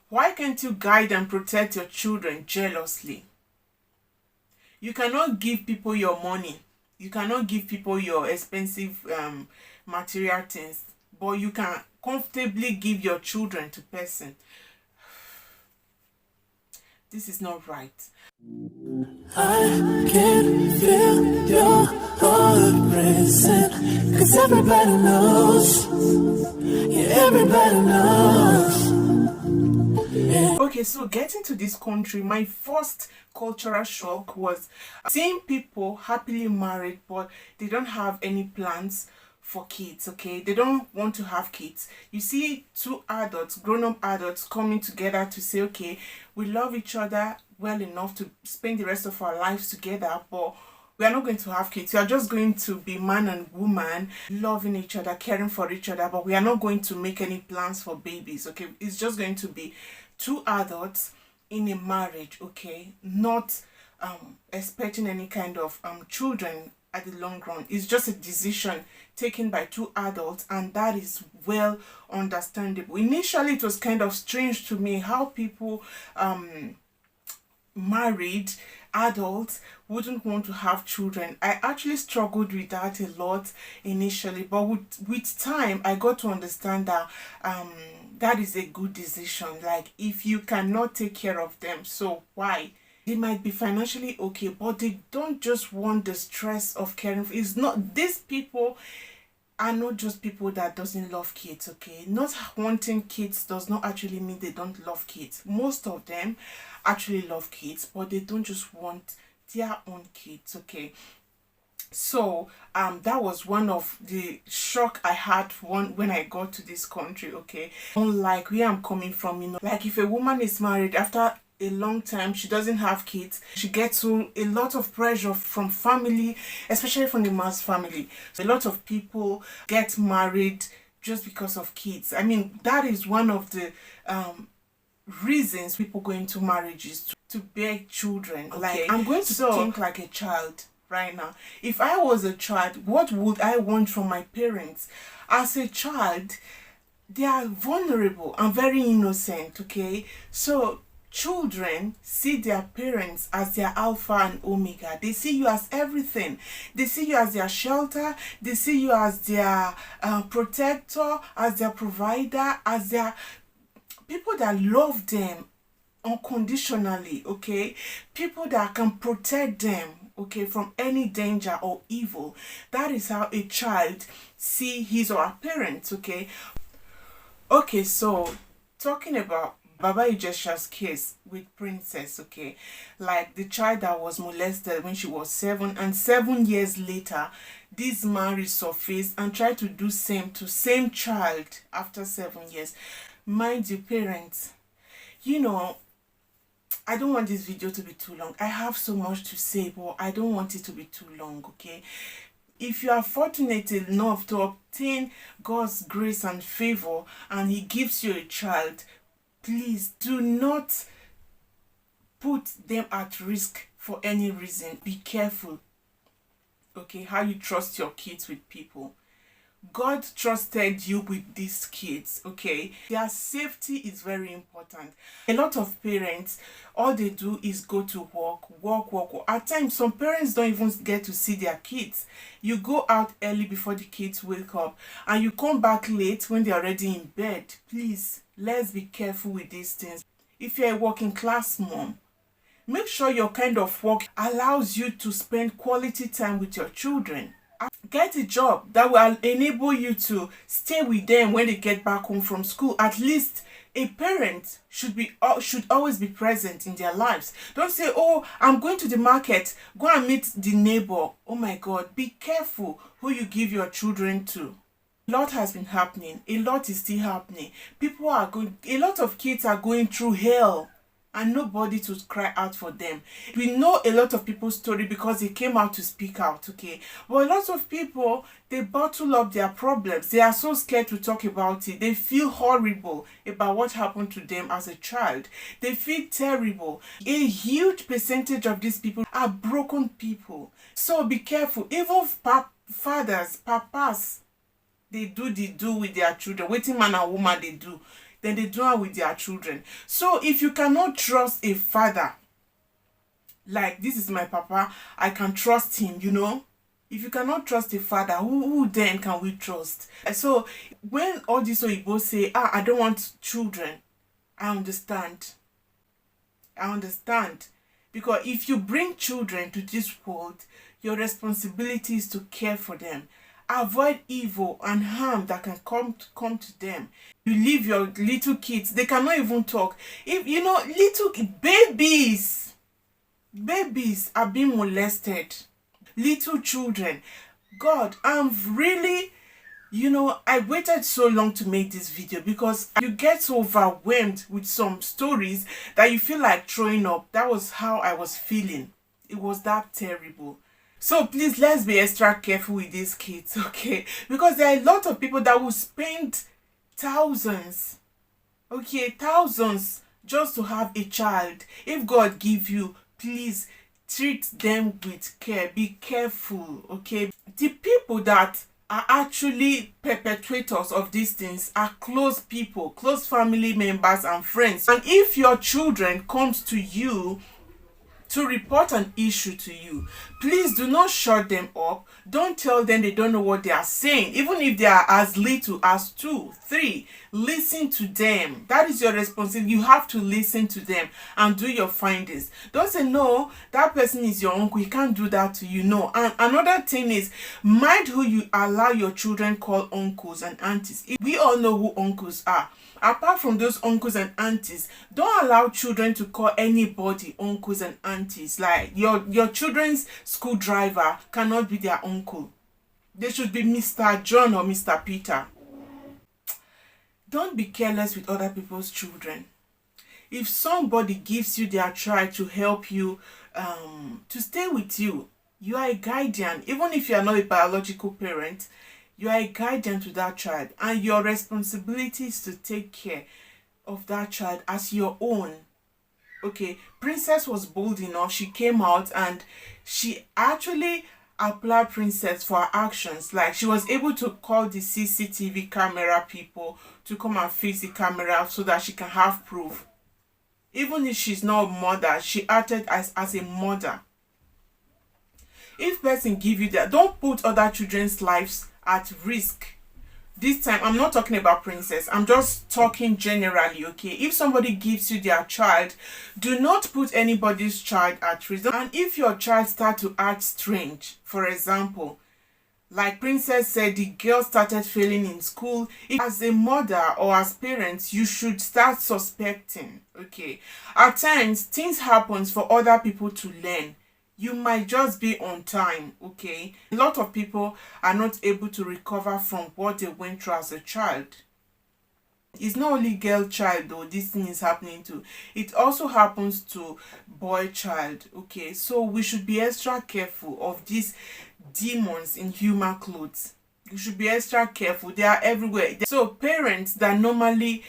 Why can't you guide and protect your children jealously? You cannot give people your money. You cannot give people your expensive material things, but you can comfortably give your children to person. This is not right. I can feel your heart racing, 'cause everybody knows, yeah, everybody knows. Okay, so getting to this country, my first cultural shock was seeing people happily married, but they don't have any plans for kids. Okay, they don't want to have kids. You see two adults, grown-up adults, coming together to say, okay, we love each other well enough to spend the rest of our lives together, but we are not going to have kids. We are just going to be man and woman, loving each other, caring for each other, but we are not going to make any plans for babies. Okay, it's just going to be two adults in a marriage. Okay, not expecting any kind of children at the long run. It's just a decision taken by two adults, and that is well understandable. Initially it was kind of strange to me how people married adults wouldn't want to have children. I actually struggled with that a lot initially, but with time I got to understand that that is a good decision. Like, if you cannot take care of them, so why? They might be financially okay, but they don't just want the stress of caring for. It's not, these people are not just people that doesn't love kids. Okay, not wanting kids does not actually mean they don't love kids. Most of them actually love kids, but they don't just want their own kids. Okay, so that was one of the shock I had when I got to this country. Okay, unlike where I'm coming from, you know, like if a woman is married after a long time, she doesn't have kids, she gets a lot of pressure from family, especially from the man's family. So a lot of people get married just because of kids. I mean, that is one of the reasons people go into marriages, to bear children. Okay, like, I'm going to think like a child right now. If I was a child, what would I want from my parents? As a child, they are vulnerable and very innocent. Okay, so children see their parents as their alpha and omega. They see you as everything. They see you as their shelter. They see you as their protector, as their provider, as their people that love them unconditionally. Okay, people that can protect them, okay, from any danger or evil. That is how a child see his or her parents. Okay, so talking about Baba Ijesha's case with Princess. Okay, like the child that was molested when she was 7, and 7 years later this man resurfaced and tried to do same to same child after 7 years. Mind you, parents, you know, I don't want this video to be too long. I have so much to say, but I don't want it to be too long. Okay, if you are fortunate enough to obtain God's grace and favor and he gives you a child, please do not put them at risk for any reason. Be careful, okay, how you trust your kids with people. God trusted you with these kids. Okay, their safety is very important. A lot of parents, all they do is go to work. At times some parents don't even get to see their kids. You go out early before the kids wake up and you come back late when they're already in bed. Please, let's be careful with these things. If you're a working class mom, make sure your kind of work allows you to spend quality time with your children. Get a job that will enable you to stay with them when they get back home from school. At least a parent should always be present in their lives. Don't say, oh, I'm going to the market, go and meet the neighbor. Oh my God, be careful who you give your children to. A lot has been happening. A lot is still happening. A lot of kids are going through hell and nobody to cry out for them. We know a lot of people's story because they came out to speak out. Okay, but a lot of people, they bottle up their problems. They are so scared to talk about it. They feel horrible about what happened to them as a child. They feel terrible. A huge percentage of these people are broken people. So be careful. Even fathers, papas, they do with their children. Waiting man and woman, they do. then they do it with their children. So if you cannot trust a father, like this is my papa, I can trust him, you know. If you cannot trust a father, who then can we trust? So when all these Oyinbo say, I don't want children, I understand. Because if you bring children to this world, your responsibility is to care for them. Avoid evil and harm that can come to them. You leave your little kids, they cannot even talk. If you know, little babies are being molested. Little children. God, I'm really, you know, I waited so long to make this video because you get so overwhelmed with some stories that you feel like throwing up. That was how I was feeling. It was that terrible. So please, let's be extra careful with these kids, okay? Because there are a lot of people that will spend thousands, just to have a child. If God give you, please treat them with care. Be careful, okay? The people that are actually perpetrators of these things are close people, close family members and friends. And if your children comes to you to report an issue to you, please do not shut them up. Don't tell them they don't know what they are saying. Even if they are as little as 2, 3, listen to them. That is your responsibility. You have to listen to them and do your findings. Don't say, no, that person is your uncle, he can't do that to you. No. And another thing is, mind who you allow your children call uncles and aunties. We all know who uncles are. Apart from those uncles and aunties, don't allow children to call anybody uncles and aunties. Like your children's school driver cannot be their uncle. They should be Mr. John or Mr. Peter. Don't be careless with other people's children. If somebody gives you their child to help you, to stay with you, you are a guardian. Even if you are not a biological parent, you are a guardian to that child, and your responsibility is to take care of that child as your own. Okay, Princess was bold enough. She came out and she actually applauded Princess for her actions. Like, she was able to call the CCTV camera people to come and fix the camera so that she can have proof. Even if she's not a mother, she acted as a mother. If person give you that, don't put other children's lives at risk. This time I'm not talking about Princess, I'm just talking generally, okay? If somebody gives you their child, do not put anybody's child at risk. And if your child start to act strange, for example, like Princess said, the girl started failing in school, as a mother or as parents, you should start suspecting, okay? At times things happen for other people to learn. You might just be on time, okay? A lot of people are not able to recover from what they went through as a child. It's not only girl child though this thing is happening to. It also happens to boy child, okay? So we should be extra careful of these demons in human clothes. You should be extra careful. They are everywhere. So parents that normally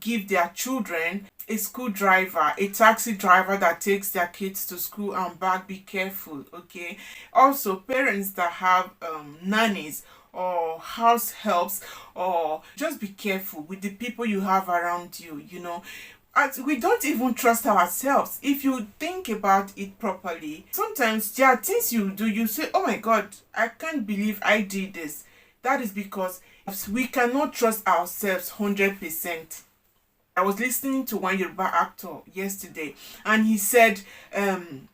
give their children a school driver, a taxi driver that takes their kids to school and back, be careful, okay? Also, parents that have nannies or house helps, or just be careful with the people you have around you, you know. As we don't even trust ourselves. If you think about it properly, sometimes there are things you do, you say, oh my God, I can't believe I did this. That is because we cannot trust ourselves 100%. I was listening to one Yoruba actor yesterday, and he said, can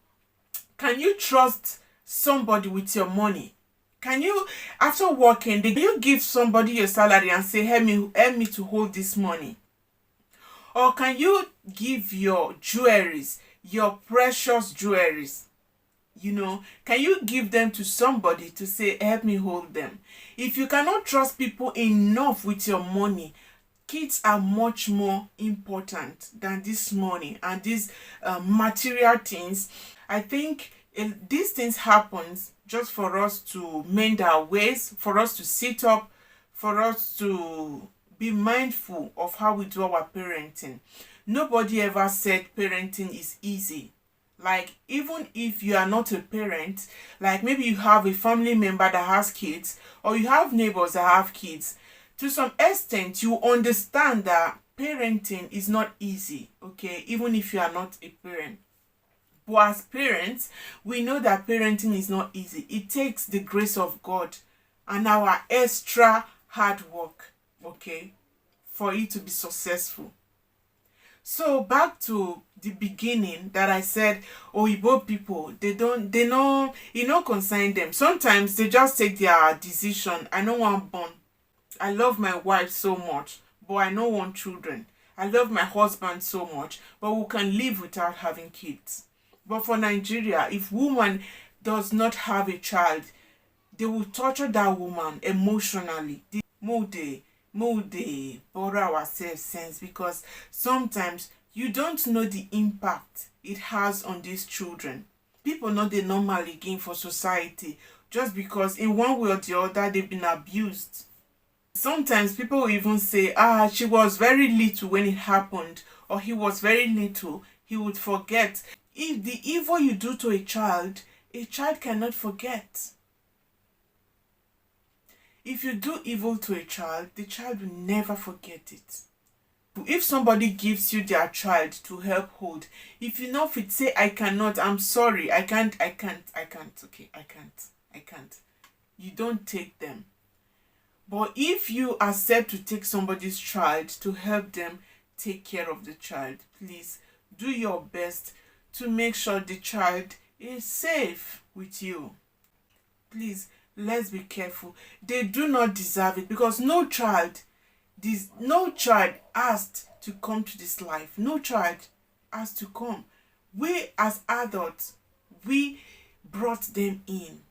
you trust somebody with your money? Can you, after working, do you give somebody your salary and say, help me to hold this money? Or can you give your jewelries, your precious jewelries, you know, can you give them to somebody to say, help me hold them? If you cannot trust people enough with your money, kids are much more important than this money and these material things. I think these things happen just for us to mend our ways, for us to sit up, for us to be mindful of how we do our parenting. Nobody ever said parenting is easy. Like, even if you are not a parent, like maybe you have a family member that has kids, or you have neighbors that have kids, to some extent you understand that parenting is not easy, okay, even if you are not a parent. But as parents, we know that parenting is not easy. It takes the grace of God and our extra hard work, okay, for it to be successful. So back to the beginning that I said, Oyibo people, they know, it no concern them. Sometimes they just take their decision. I don't want born. I love my wife so much, but I don't want children. I love my husband so much, but we can live without having kids. But for Nigeria, if woman does not have a child, they will torture that woman emotionally. They borrow ourselves sense, because sometimes you don't know the impact it has on these children. People know they normally gain for society just because in one way or the other they've been abused. Sometimes people will even say, she was very little when it happened, or he was very little, he would forget. If the evil you do to a child cannot forget. If you do evil to a child, the child will never forget it. If somebody gives you their child to help hold, if you know fit, say, I cannot, I'm sorry, I can't, okay, I can't. You don't take them. But if you accept to take somebody's child to help them take care of the child, please do your best to make sure the child is safe with you. Please, let's be careful. They do not deserve it, because no child asked to come to this life. No child asked to come. We as adults, we brought them in.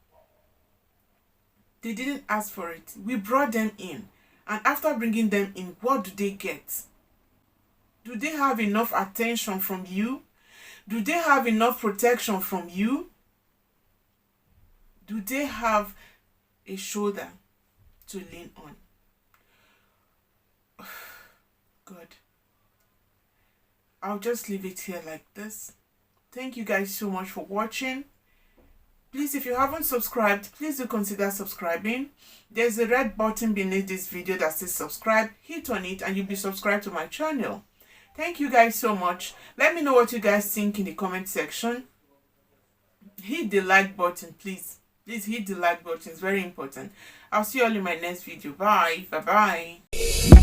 They didn't ask for it. We brought them in. And after bringing them in, what do they get? Do they have enough attention from you? Do they have enough protection from you? Do they have a shoulder to lean on? God. I'll just leave it here like this. Thank you guys so much for watching. Please, if you haven't subscribed, please do consider subscribing. There's a red button beneath this video that says subscribe. Hit on it and you'll be subscribed to my channel. Thank you guys so much. Let me know what you guys think in the comment section. Hit the like button, please. Please hit the like button. It's very important. I'll see you all in my next video. Bye. Bye-bye.